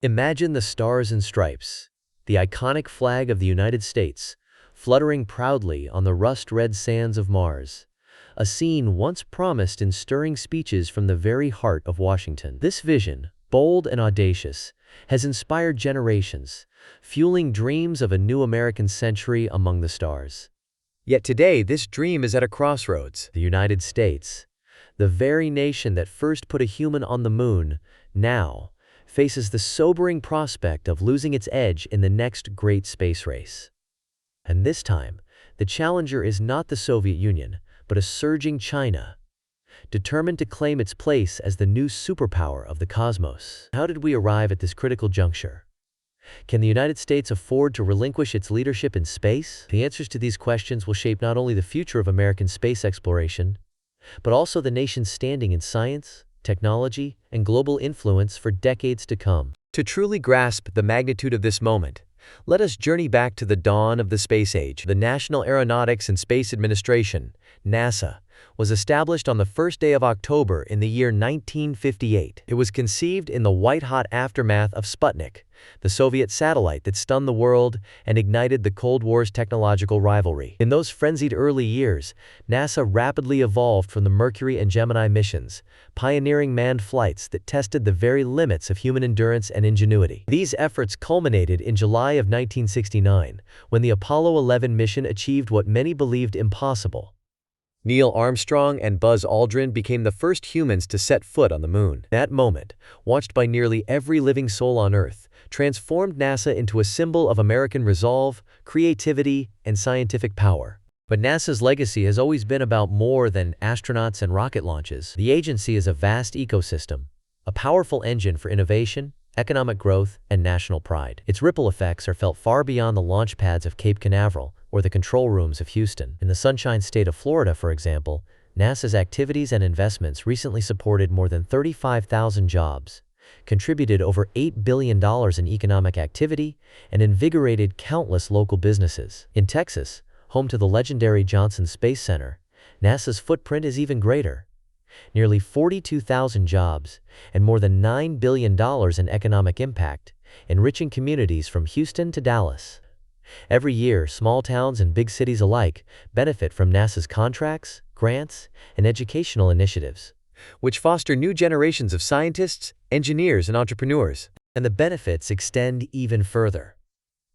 Imagine the Stars and Stripes, the iconic flag of the United States, fluttering proudly on the rust-red sands of Mars, a scene once promised in stirring speeches from the very heart of Washington. This vision, bold and audacious, has inspired generations, fueling dreams of a new American century among the stars. Yet today, this dream is at a crossroads. The United States, the very nation that first put a human on the moon, now faces the sobering prospect of losing its edge in the next great space race. And this time, the challenger is not the Soviet Union, but a surging China, determined to claim its place as the new superpower of the cosmos. How did we arrive at this critical juncture? Can the United States afford to relinquish its leadership in space? The answers to these questions will shape not only the future of American space exploration, but also the nation's standing in science, technology, and global influence for decades to come. To truly grasp the magnitude of this moment, let us journey back to the dawn of the space age. The National Aeronautics and Space Administration, NASA, was established on the first day of October in the year 1958. It was conceived in the white-hot aftermath of Sputnik, the Soviet satellite that stunned the world and ignited the Cold War's technological rivalry. In those frenzied early years, NASA rapidly evolved from the Mercury and Gemini missions, pioneering manned flights that tested the very limits of human endurance and ingenuity. These efforts culminated in July of 1969, when the Apollo 11 mission achieved what many believed impossible. Neil Armstrong and Buzz Aldrin became the first humans to set foot on the moon. That moment, watched by nearly every living soul on Earth, transformed NASA into a symbol of American resolve, creativity, and scientific power. But NASA's legacy has always been about more than astronauts and rocket launches. The agency is a vast ecosystem, a powerful engine for innovation, economic growth, and national pride. Its ripple effects are felt far beyond the launch pads of Cape Canaveral or the control rooms of Houston. In the Sunshine State of Florida, for example, NASA's activities and investments recently supported more than 35,000 jobs, contributed over $8 billion in economic activity, and invigorated countless local businesses. In Texas, home to the legendary Johnson Space Center, NASA's footprint is even greater. Nearly 42,000 jobs and more than $9 billion in economic impact, enriching communities from Houston to Dallas. Every year, small towns and big cities alike benefit from NASA's contracts, grants, and educational initiatives, which foster new generations of scientists, engineers, and entrepreneurs. And the benefits extend even further.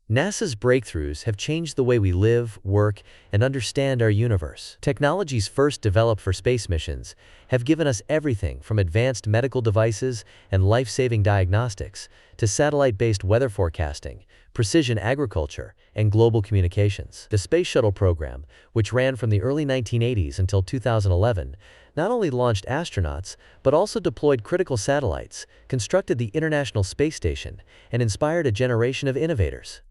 NASA's breakthroughs have changed the way we live, work, and understand our universe. Technologies first developed for space missions have given us everything from advanced medical devices and life-saving diagnostics to satellite-based weather forecasting, precision agriculture, and global communications. The Space Shuttle program, which ran from the early 1980s until 2011, not only launched astronauts, but also deployed critical satellites, constructed the International Space Station, and inspired a generation of innovators.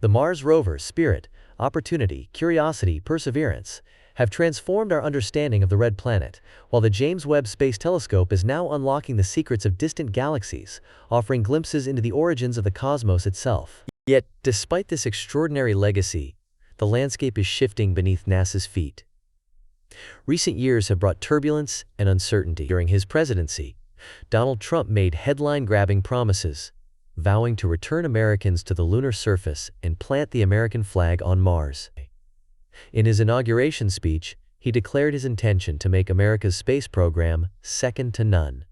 The Mars rovers Spirit, Opportunity, Curiosity, Perseverance have transformed our understanding of the Red Planet, while the James Webb Space Telescope is now unlocking the secrets of distant galaxies, offering glimpses into the origins of the cosmos itself. Yet, despite this extraordinary legacy, the landscape is shifting beneath NASA's feet. Recent years have brought turbulence and uncertainty. During his presidency, Donald Trump made headline-grabbing promises, vowing to return Americans to the lunar surface and plant the American flag on Mars. In his inauguration speech, he declared his intention to make America's space program second to none.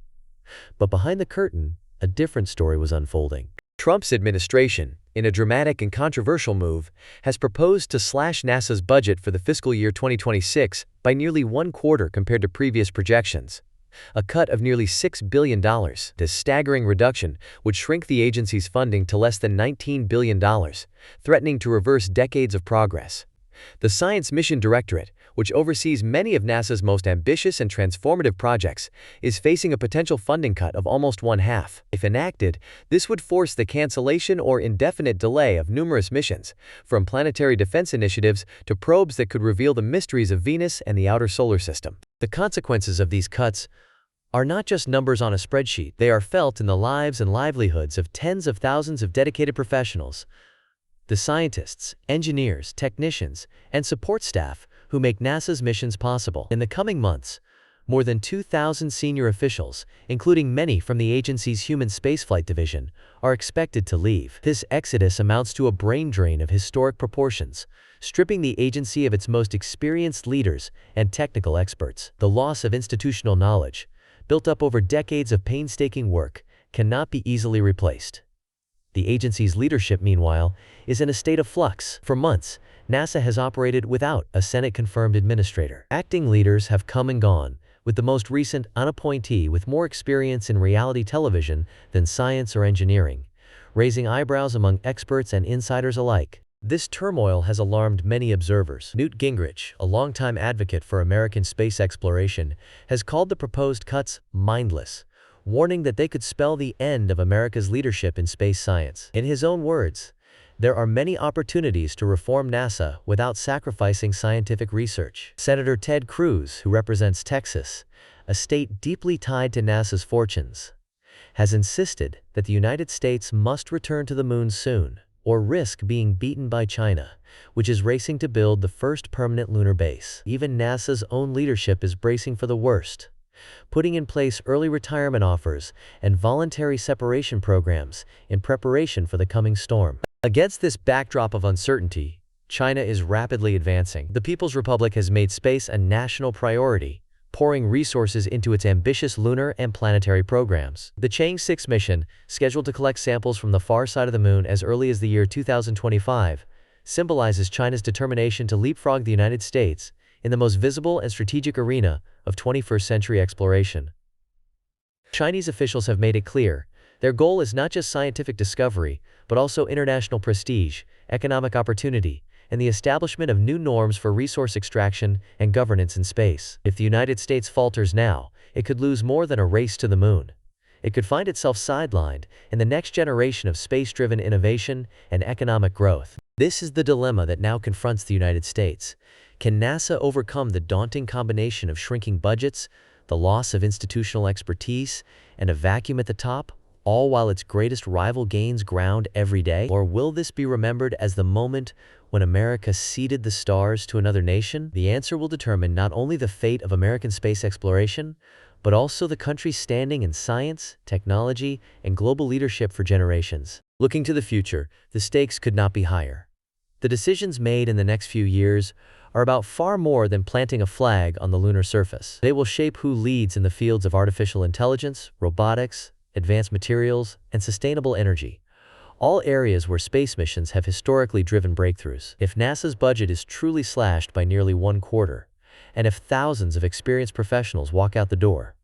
But behind the curtain, a different story was unfolding. Trump's administration, in a dramatic and controversial move, has proposed to slash NASA's budget for the fiscal year 2026 by nearly one-quarter compared to previous projections. A cut of nearly $6 billion. This staggering reduction would shrink the agency's funding to less than $19 billion, threatening to reverse decades of progress. The Science Mission Directorate, which oversees many of NASA's most ambitious and transformative projects, is facing a potential funding cut of almost one-half. If enacted, this would force the cancellation or indefinite delay of numerous missions, from planetary defense initiatives to probes that could reveal the mysteries of Venus and the outer solar system. The consequences of these cuts are not just numbers on a spreadsheet. They are felt in the lives and livelihoods of tens of thousands of dedicated professionals, the scientists, engineers, technicians, and support staff who make NASA's missions possible. In the coming months, More than 2,000 senior officials, including many from the agency's Human Spaceflight Division, are expected to leave. This exodus amounts to a brain drain of historic proportions, stripping the agency of its most experienced leaders and technical experts. The loss of institutional knowledge, built up over decades of painstaking work, cannot be easily replaced. The agency's leadership, meanwhile, is in a state of flux. For months, NASA has operated without a Senate-confirmed administrator. Acting leaders have come and gone, with the most recent an appointee with more experience in reality television than science or engineering, raising eyebrows among experts and insiders alike. This turmoil has alarmed many observers. Newt Gingrich, a longtime advocate for American space exploration, has called the proposed cuts mindless, warning that they could spell the end of America's leadership in space science. In his own words, there are many opportunities to reform NASA without sacrificing scientific research. Senator Ted Cruz, who represents Texas, a state deeply tied to NASA's fortunes, has insisted that the United States must return to the moon soon, or risk being beaten by China, which is racing to build the first permanent lunar base. Even NASA's own leadership is bracing for the worst, putting in place early retirement offers and voluntary separation programs in preparation for the coming storm. Against this backdrop of uncertainty, China is rapidly advancing. The People's Republic has made space a national priority, pouring resources into its ambitious lunar and planetary programs. The Chang'e 6 mission, scheduled to collect samples from the far side of the moon as early as the year 2025, symbolizes China's determination to leapfrog the United States in the most visible and strategic arena of 21st-century exploration. Chinese officials have made it clear, their goal is not just scientific discovery, but also international prestige, economic opportunity, and the establishment of new norms for resource extraction and governance in space. If the United States falters now, it could lose more than a race to the moon. It could find itself sidelined in the next generation of space-driven innovation and economic growth. This is the dilemma that now confronts the United States. Can NASA overcome the daunting combination of shrinking budgets, the loss of institutional expertise, and a vacuum at the top, all while its greatest rival gains ground every day? Or will this be remembered as the moment when America ceded the stars to another nation? The answer will determine not only the fate of American space exploration, but also the country's standing in science, technology, and global leadership for generations. Looking to the future, the stakes could not be higher. The decisions made in the next few years are about far more than planting a flag on the lunar surface. They will shape who leads in the fields of artificial intelligence, robotics, advanced materials, and sustainable energy, all areas where space missions have historically driven breakthroughs. If NASA's budget is truly slashed by nearly 1/4, and if thousands of experienced professionals walk out the door,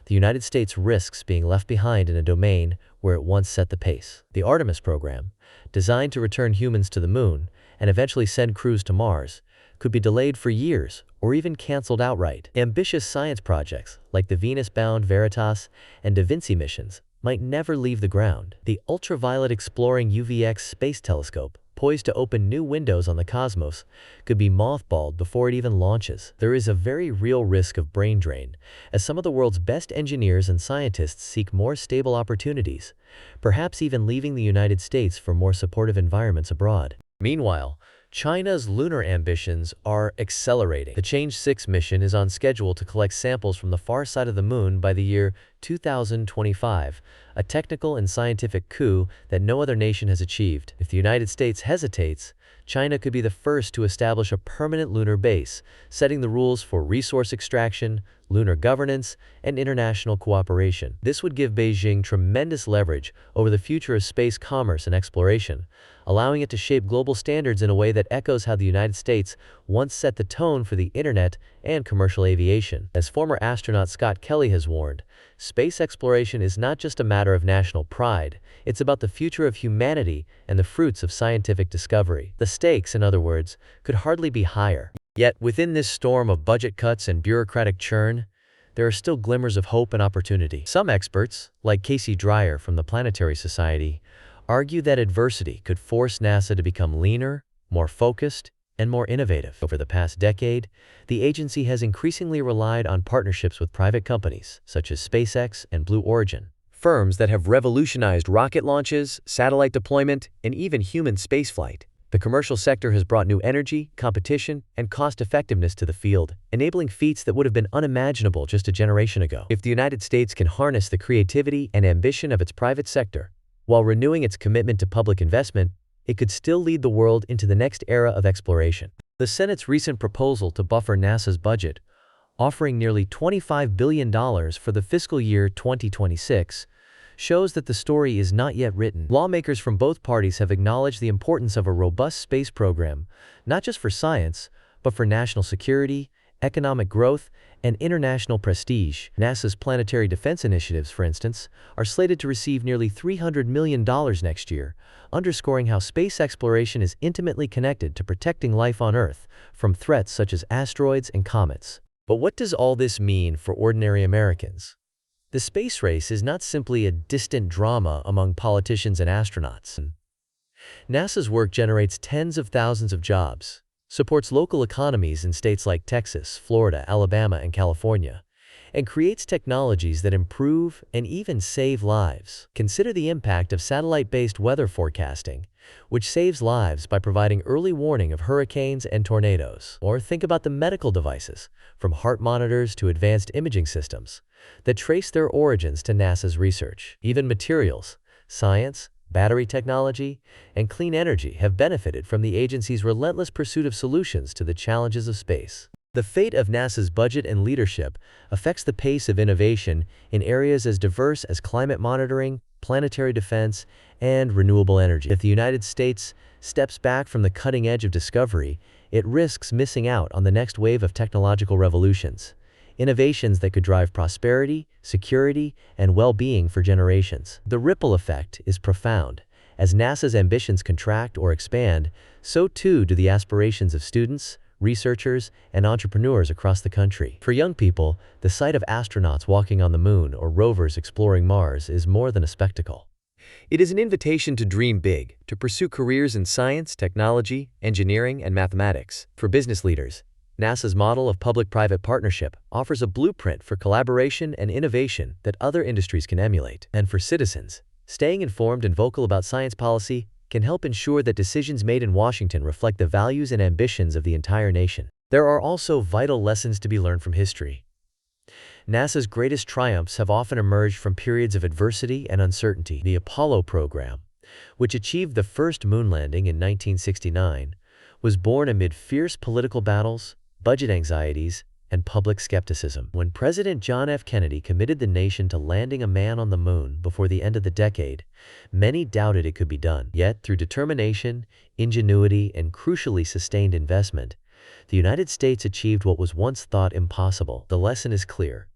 the United States risks being left behind in a domain where it once set the pace. The Artemis program, designed to return humans to the moon and eventually send crews to Mars, could be delayed for years or even canceled outright. Ambitious science projects like the Venus-bound Veritas and Da Vinci missions might never leave the ground. The ultraviolet exploring UVX space telescope, poised to open new windows on the cosmos, could be mothballed before it even launches. There is a very real risk of brain drain, as some of the world's best engineers and scientists seek more stable opportunities, perhaps even leaving the United States for more supportive environments abroad. Meanwhile, China's lunar ambitions are accelerating. The Chang'e 6 mission is on schedule to collect samples from the far side of the moon by the year 2025, a technical and scientific coup that no other nation has achieved. If the United States hesitates, China could be the first to establish a permanent lunar base, setting the rules for resource extraction, lunar governance, and international cooperation. This would give Beijing tremendous leverage over the future of space commerce and exploration, allowing it to shape global standards in a way that echoes how the United States once set the tone for the internet and commercial aviation. As former astronaut Scott Kelly has warned, space exploration is not just a matter of national pride, it's about the future of humanity and the fruits of scientific discovery. The stakes, in other words, could hardly be higher. Yet, within this storm of budget cuts and bureaucratic churn, there are still glimmers of hope and opportunity. Some experts, like Casey Dreyer from the Planetary Society, argue that adversity could force NASA to become leaner, more focused, and more innovative. Over the past decade, the agency has increasingly relied on partnerships with private companies, such as SpaceX and Blue Origin, firms that have revolutionized rocket launches, satellite deployment, and even human spaceflight. The commercial sector has brought new energy, competition, and cost-effectiveness to the field, enabling feats that would have been unimaginable just a generation ago. If the United States can harness the creativity and ambition of its private sector, while renewing its commitment to public investment, it could still lead the world into the next era of exploration. The Senate's recent proposal to buffer NASA's budget, offering nearly $25 billion for the fiscal year 2026, shows that the story is not yet written. Lawmakers from both parties have acknowledged the importance of a robust space program, not just for science, but for national security, economic growth, and international prestige. NASA's planetary defense initiatives, for instance, are slated to receive nearly $300 million next year, underscoring how space exploration is intimately connected to protecting life on Earth from threats such as asteroids and comets. But what does all this mean for ordinary Americans? The space race is not simply a distant drama among politicians and astronauts. NASA's work generates tens of thousands of jobs, supports local economies in states like Texas, Florida, Alabama, and California, and creates technologies that improve and even save lives. Consider the impact of satellite-based weather forecasting, which saves lives by providing early warning of hurricanes and tornadoes. Or think about the medical devices, from heart monitors to advanced imaging systems, that trace their origins to NASA's research. Even materials, science, battery technology, and clean energy have benefited from the agency's relentless pursuit of solutions to the challenges of space. The fate of NASA's budget and leadership affects the pace of innovation in areas as diverse as climate monitoring, planetary defense, and renewable energy. If the United States steps back from the cutting edge of discovery, it risks missing out on the next wave of technological revolutions, innovations that could drive prosperity, security, and well-being for generations. The ripple effect is profound. As NASA's ambitions contract or expand, so too do the aspirations of students, researchers, and entrepreneurs across the country. For young people, the sight of astronauts walking on the moon or rovers exploring Mars is more than a spectacle. It is an invitation to dream big, to pursue careers in science, technology, engineering, and mathematics. For business leaders, NASA's model of public-private partnership offers a blueprint for collaboration and innovation that other industries can emulate. And for citizens, staying informed and vocal about science policy can help ensure that decisions made in Washington reflect the values and ambitions of the entire nation. There are also vital lessons to be learned from history. NASA's greatest triumphs have often emerged from periods of adversity and uncertainty. The Apollo program, which achieved the first moon landing in 1969, was born amid fierce political battles, budget anxieties, and public skepticism. When President John F. Kennedy committed the nation to landing a man on the moon before the end of the decade, many doubted it could be done. Yet, through determination, ingenuity, and crucially sustained investment, the United States achieved what was once thought impossible. The lesson is clear.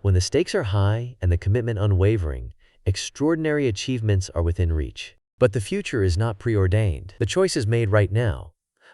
When the stakes are high and the commitment unwavering, extraordinary achievements are within reach. But the future is not preordained. The choice is made right now,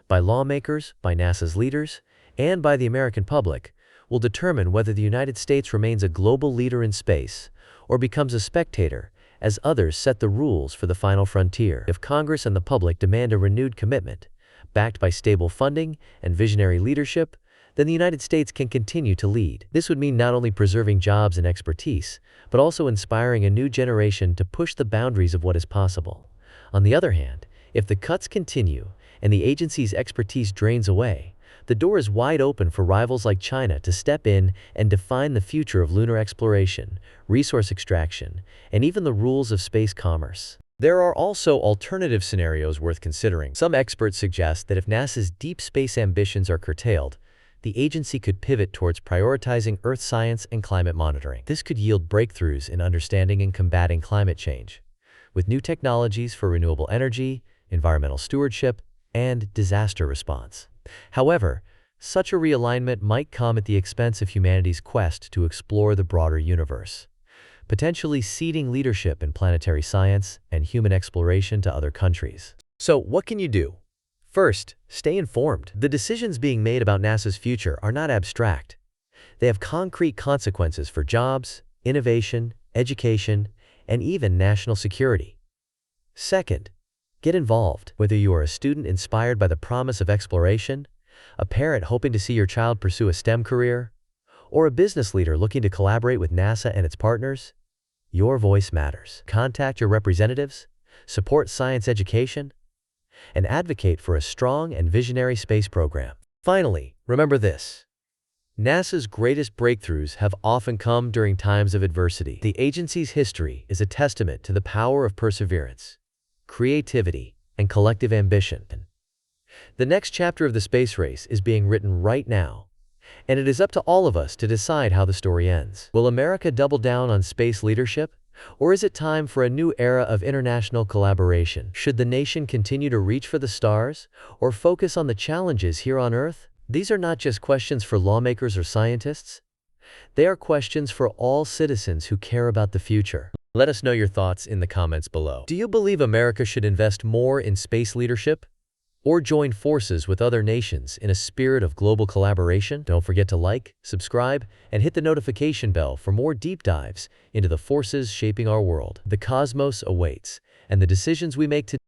by lawmakers, by NASA's leaders, and by the American public, will determine whether the United States remains a global leader in space or becomes a spectator as others set the rules for the final frontier. If Congress and the public demand a renewed commitment, backed by stable funding and visionary leadership, then the United States can continue to lead. This would mean not only preserving jobs and expertise, but also inspiring a new generation to push the boundaries of what is possible. On the other hand, if the cuts continue and the agency's expertise drains away, the door is wide open for rivals like China to step in and define the future of lunar exploration, resource extraction, and even the rules of space commerce. There are also alternative scenarios worth considering. Some experts suggest that if NASA's deep space ambitions are curtailed, the agency could pivot towards prioritizing Earth science and climate monitoring. This could yield breakthroughs in understanding and combating climate change, with new technologies for renewable energy, environmental stewardship, and disaster response. However, such a realignment might come at the expense of humanity's quest to explore the broader universe, potentially ceding leadership in planetary science and human exploration to other countries. So, what can you do? First, stay informed. The decisions being made about NASA's future are not abstract. They have concrete consequences for jobs, innovation, education, and even national security. Second, get involved. Whether you are a student inspired by the promise of exploration, a parent hoping to see your child pursue a STEM career, or a business leader looking to collaborate with NASA and its partners, your voice matters. Contact your representatives, support science education, and advocate for a strong and visionary space program. Finally, remember this. NASA's greatest breakthroughs have often come during times of adversity. The agency's history is a testament to the power of perseverance, creativity, and collective ambition. The next chapter of the space race is being written right now, and it is up to all of us to decide how the story ends. Will America double down on space leadership? Or is it time for a new era of international collaboration? Should the nation continue to reach for the stars, or focus on the challenges here on Earth? These are not just questions for lawmakers or scientists. They are questions for all citizens who care about the future. Let us know your thoughts in the comments below. Do you believe America should invest more in space leadership? Or join forces with other nations in a spirit of global collaboration? Don't forget to like, subscribe, and hit the notification bell for more deep dives into the forces shaping our world. The cosmos awaits, and the decisions we make today